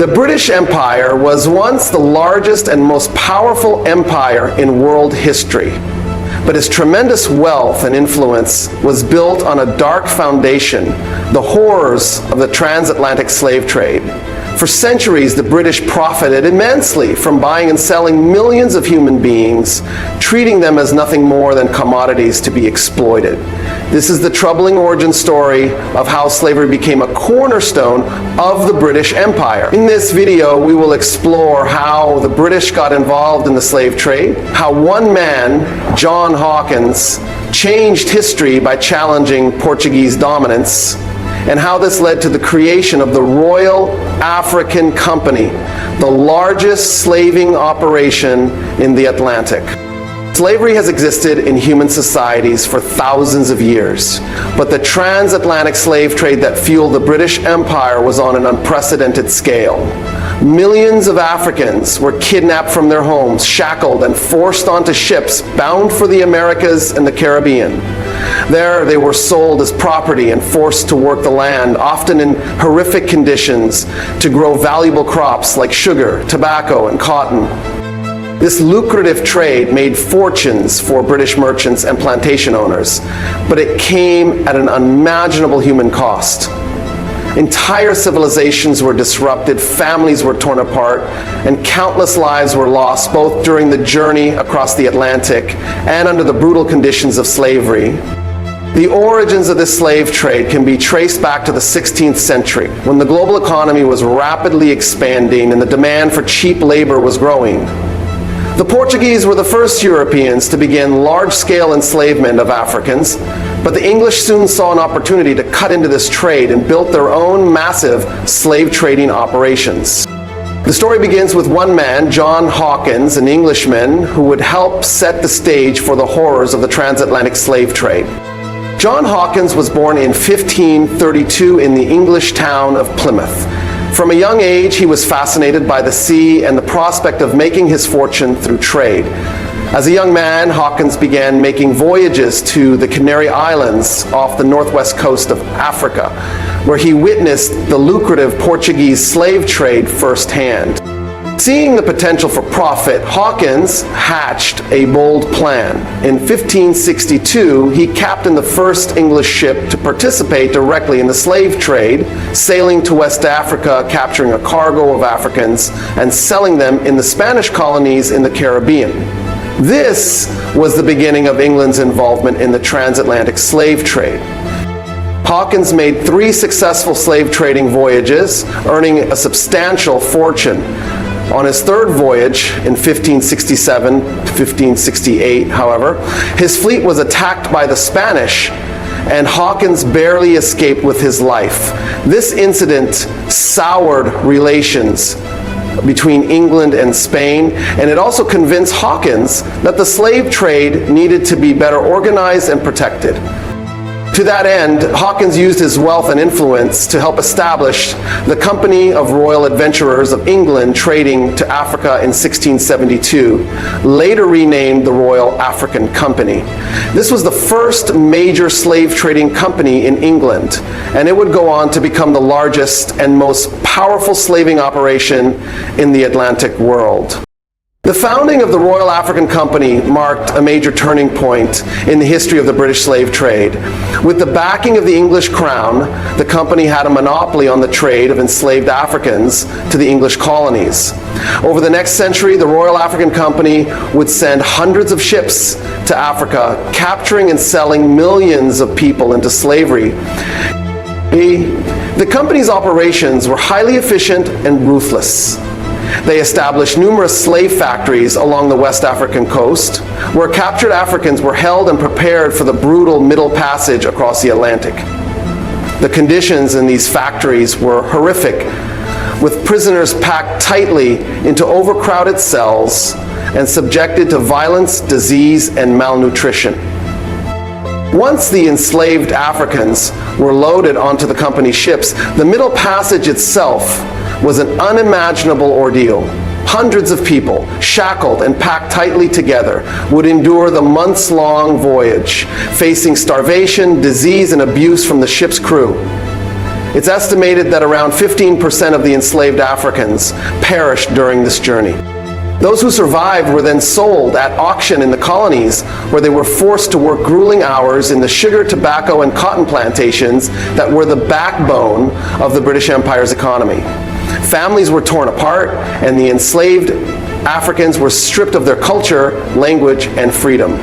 The British Empire was once the largest and most powerful empire in world history, but its tremendous wealth and influence was built on a dark foundation, the horrors of the transatlantic slave trade. For centuries, the British profited immensely from buying and selling millions of human beings, treating them as nothing more than commodities to be exploited. This is the troubling origin story of how slavery became a cornerstone of the British Empire. In this video, we will explore how the British got involved in the slave trade, how one man, John Hawkins, changed history by challenging Portuguese dominance, and how this led to the creation of the Royal African Company, the largest slaving operation in the Atlantic. Slavery has existed in human societies for thousands of years, but the transatlantic slave trade that fueled the British Empire was on an unprecedented scale. Millions of Africans were kidnapped from their homes, shackled, and forced onto ships bound for the Americas and the Caribbean. There, they were sold as property and forced to work the land, often in horrific conditions, to grow valuable crops like sugar, tobacco, and cotton. This lucrative trade made fortunes for British merchants and plantation owners, but it came at an unimaginable human cost. Entire civilizations were disrupted, families were torn apart, and countless lives were lost both during the journey across the Atlantic and under the brutal conditions of slavery. The origins of this slave trade can be traced back to the 16th century, when the global economy was rapidly expanding and the demand for cheap labor was growing. The Portuguese were the first Europeans to begin large-scale enslavement of Africans, but the English soon saw an opportunity to cut into this trade and built their own massive slave trading operations. The story begins with one man, John Hawkins, an Englishman, who would help set the stage for the horrors of the transatlantic slave trade. John Hawkins was born in 1532 in the English town of Plymouth. From a young age, he was fascinated by the sea and the prospect of making his fortune through trade. As a young man, Hawkins began making voyages to the Canary Islands off the northwest coast of Africa, where he witnessed the lucrative Portuguese slave trade firsthand. Seeing the potential for profit, Hawkins hatched a bold plan. In 1562, he captained the first English ship to participate directly in the slave trade, sailing to West Africa, capturing a cargo of Africans, and selling them in the Spanish colonies in the Caribbean. This was the beginning of England's involvement in the transatlantic slave trade. Hawkins made 3 successful slave trading voyages, earning a substantial fortune. On his third voyage, in 1567 to 1568, however, his fleet was attacked by the Spanish, and Hawkins barely escaped with his life. This incident soured relations between England and Spain, and it also convinced Hawkins that the slave trade needed to be better organized and protected. To that end, Hawkins used his wealth and influence to help establish the Company of Royal Adventurers of England trading to Africa in 1672, later renamed the Royal African Company. This was the first major slave trading company in England, and it would go on to become the largest and most powerful slaving operation in the Atlantic world. The founding of the Royal African Company marked a major turning point in the history of the British slave trade. With the backing of the English crown, the company had a monopoly on the trade of enslaved Africans to the English colonies. Over the next century, the Royal African Company would send hundreds of ships to Africa, capturing and selling millions of people into slavery. The company's operations were highly efficient and ruthless. They established numerous slave factories along the West African coast, where captured Africans were held and prepared for the brutal Middle Passage across the Atlantic. The conditions in these factories were horrific, with prisoners packed tightly into overcrowded cells and subjected to violence, disease, and malnutrition. Once the enslaved Africans were loaded onto the company's ships, the Middle Passage itself was an unimaginable ordeal. Hundreds of people, shackled and packed tightly together, would endure the months-long voyage, facing starvation, disease, and abuse from the ship's crew. It's estimated that around 15% of the enslaved Africans perished during this journey. Those who survived were then sold at auction in the colonies, where they were forced to work grueling hours in the sugar, tobacco, and cotton plantations that were the backbone of the British Empire's economy. Families were torn apart, and the enslaved Africans were stripped of their culture, language, and freedom.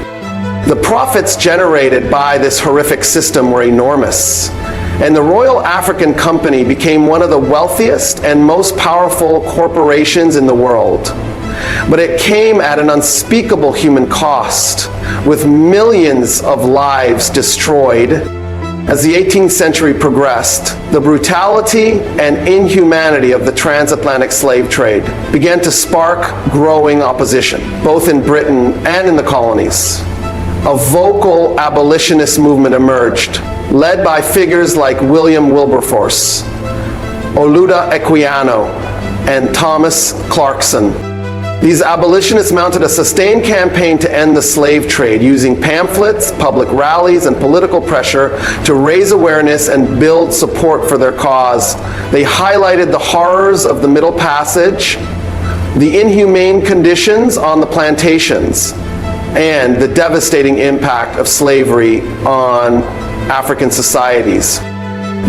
The profits generated by this horrific system were enormous, and the Royal African Company became one of the wealthiest and most powerful corporations in the world. But it came at an unspeakable human cost, with millions of lives destroyed. As the 18th century progressed, the brutality and inhumanity of the transatlantic slave trade began to spark growing opposition, both in Britain and in the colonies. A vocal abolitionist movement emerged, led by figures like Wilberforce, Olaudah Equiano, and Thomas Clarkson. These abolitionists mounted a sustained campaign to end the slave trade, using pamphlets, public rallies, and political pressure to raise awareness and build support for their cause. They highlighted the horrors of the Middle Passage, the inhumane conditions on the plantations, and the devastating impact of slavery on African societies.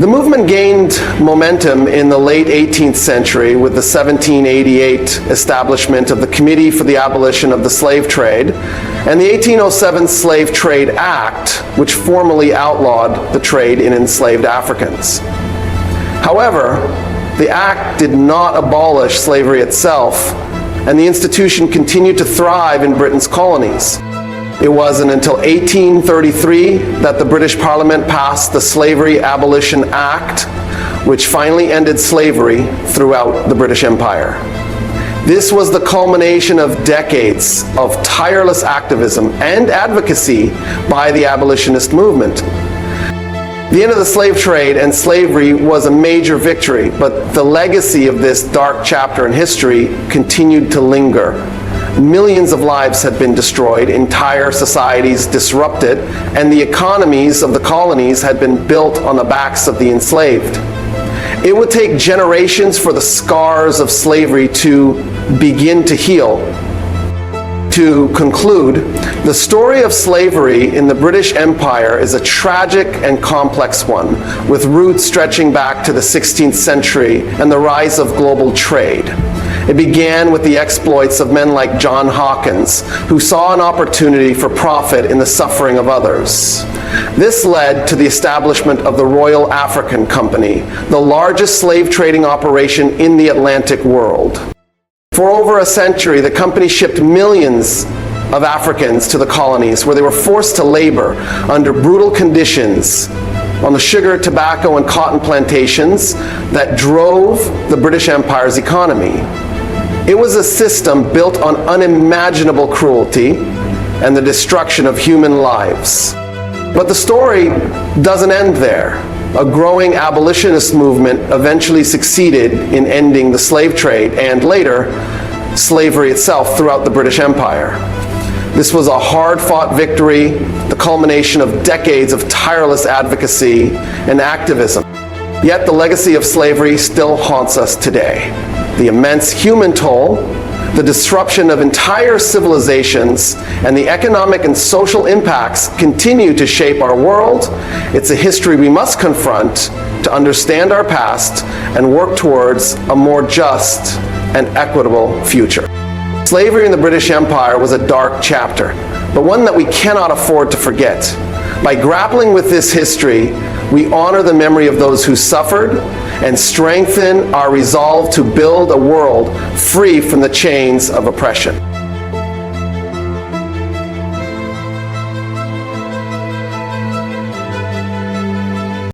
The movement gained momentum in the late 18th century with the 1788 establishment of the Committee for the Abolition of the Slave Trade and the 1807 Slave Trade Act, which formally outlawed the trade in enslaved Africans. However, the act did not abolish slavery itself, and the institution continued to thrive in Britain's colonies. It wasn't until 1833 that the British Parliament passed the Slavery Abolition Act, which finally ended slavery throughout the British Empire. This was the culmination of decades of tireless activism and advocacy by the abolitionist movement. The end of the slave trade and slavery was a major victory, but the legacy of this dark chapter in history continued to linger. Millions of lives had been destroyed, entire societies disrupted, and the economies of the colonies had been built on the backs of the enslaved. It would take generations for the scars of slavery to begin to heal. To conclude, the story of slavery in the British Empire is a tragic and complex one, with roots stretching back to the 16th century and the rise of global trade. It began with the exploits of men like John Hawkins, who saw an opportunity for profit in the suffering of others. This led to the establishment of the Royal African Company, the largest slave trading operation in the Atlantic world. For over a century, the company shipped millions of Africans to the colonies, where they were forced to labor under brutal conditions on the sugar, tobacco, and cotton plantations that drove the British Empire's economy. It was a system built on unimaginable cruelty and the destruction of human lives. But the story doesn't end there. A growing abolitionist movement eventually succeeded in ending the slave trade and later, slavery itself throughout the British Empire. This was a hard-fought victory, the culmination of decades of tireless advocacy and activism. Yet the legacy of slavery still haunts us today. The immense human toll, the disruption of entire civilizations, and the economic and social impacts continue to shape our world. It's a history we must confront to understand our past and work towards a more just and equitable future. Slavery in the British Empire was a dark chapter, but one that we cannot afford to forget. By grappling with this history, we honor the memory of those who suffered and strengthen our resolve to build a world free from the chains of oppression.